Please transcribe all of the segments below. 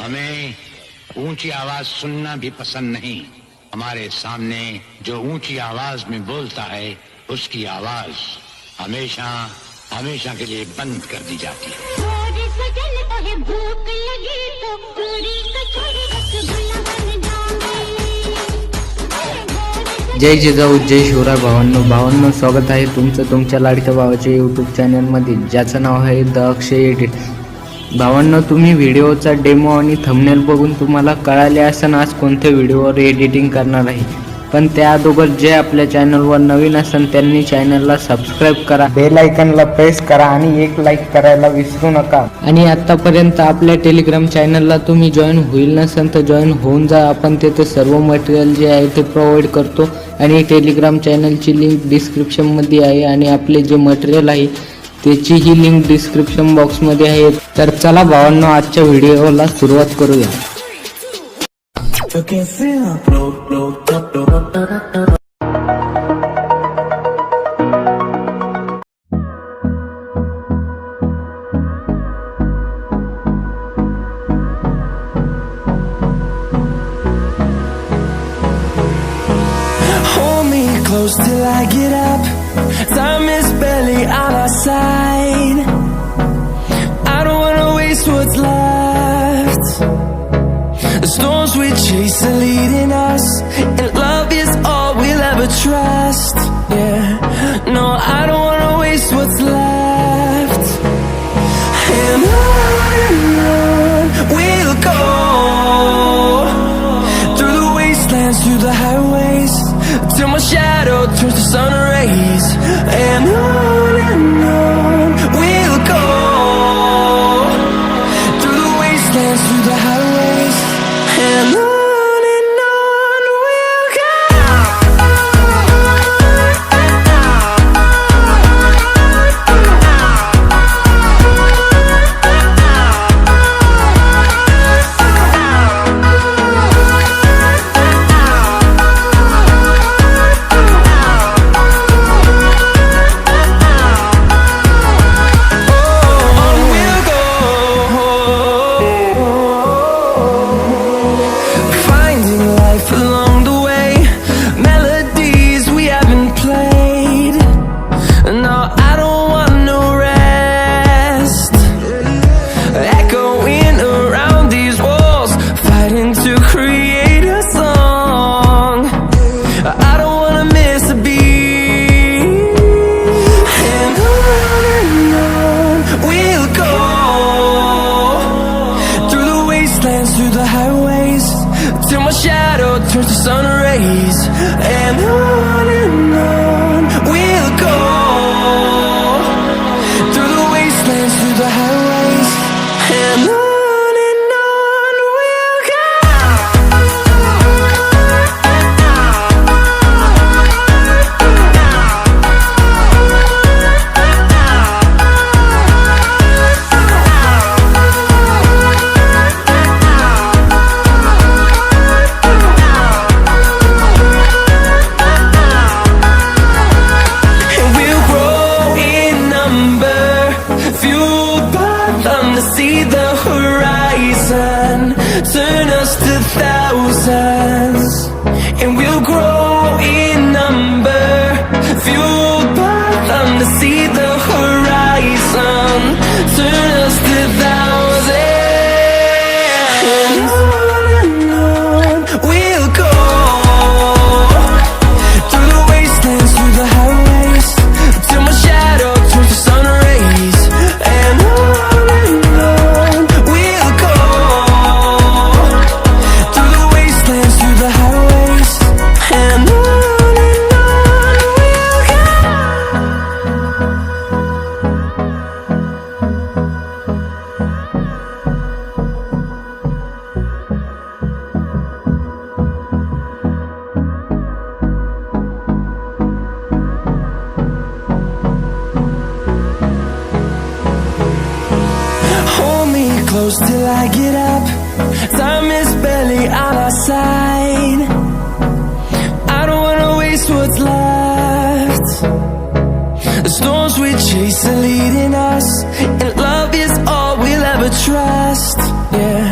हमें ऊंची आवाज सुनना भी पसंद नहीं। हमारे सामने जो ऊंची आवाज में बोलता है उसकी आवाज हमेशा हमेशा के लिए बंद कर दी जाती है। जय जिजाऊ, जय शिवराय भावांनो, स्वागत आहे तुमचं तुमच्या लाडक्या भावाच्या यूट्यूब चॅनलमध्ये, ज्याचं नाव आहे धिakshayedits। भावांनो, तुम्ही व्हिडिओचा डेमो आणि थंबनेल बघून तुम्हाला कळाले असेल आज कोणत्या व्हिडिओवर एडिटिंग करणार आहे। पण त्या अगोदर जे आपल्या चॅनलवर नवीन असेल त्यांनी चॅनलला सबस्क्राइब करा, बेल आयकॉनला प्रेस करा आणि एक लाईक करायला विसरू नका। आणि आतापर्यंत आपल्या टेलिग्राम चॅनलला तुम्ही जॉईन होईल नसेल तर जॉईन होऊन जा। आपण तिथे सर्व मटेरियल जे आहे ते प्रोव्हाइड करतो आणि टेलिग्राम चॅनलची लिंक डिस्क्रिप्शन मध्ये आहे आणि आपले जे मटेरियल आहे त्याची ही लिंक डिस्क्रिप्शन बॉक्स मध्ये आहे। तर चला भावांनो, आजच्या व्हिडिओला सुरुवात करूया। Close till I get up. Time is barely on our side. I don't wanna waste what's left. The storms we chase are leading us, and love is all we'll ever trust. Yeah, no, I don't wanna waste what's left. And on we'll go, through the wastelands, through the highways, till my shadow turns to sun rays. And on we'll go, through the wastelands, through the highways. And on we'll go. Through the highways, till my shadow turns to sun rays. And on we'll go, through the wastelands, through the highways. And on we'll go. See the horizon, turn us to thousands, and we'll grow in number, fueled by them to see the horizon, turn us to thousands. And on we'll go, through the wastelands, through the highways, till my shadow turns to sun rays. And close till I get up. Time is barely on our side. I don't wanna waste what's left. The storms we chase are leading us, and love is all we'll ever trust. Yeah,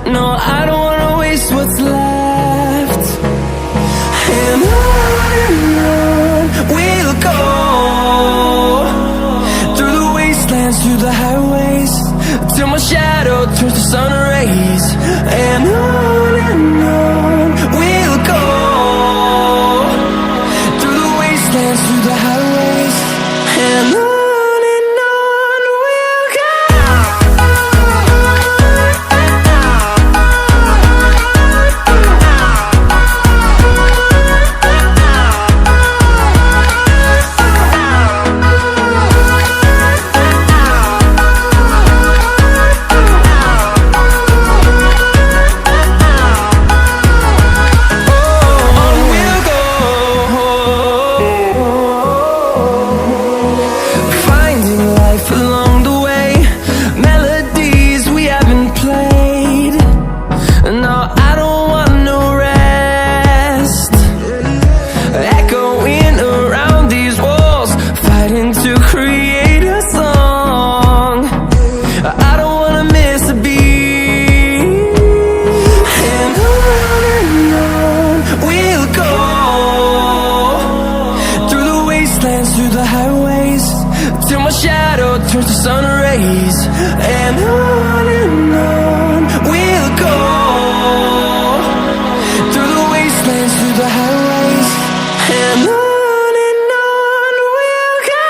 no, I don't wanna waste what's left. And on we'll go, through the wastelands, through the highways, till my shadow turns to sun rays. And on we'll go, through the wastelands, through the highways, and on we'll go. Through the highways, till my shadow turns to sun rays. And on we'll go, through the wastelands, through the highways, and on we'll go.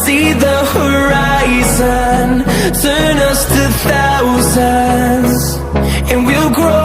See the horizon turn us to thousands, and we'll grow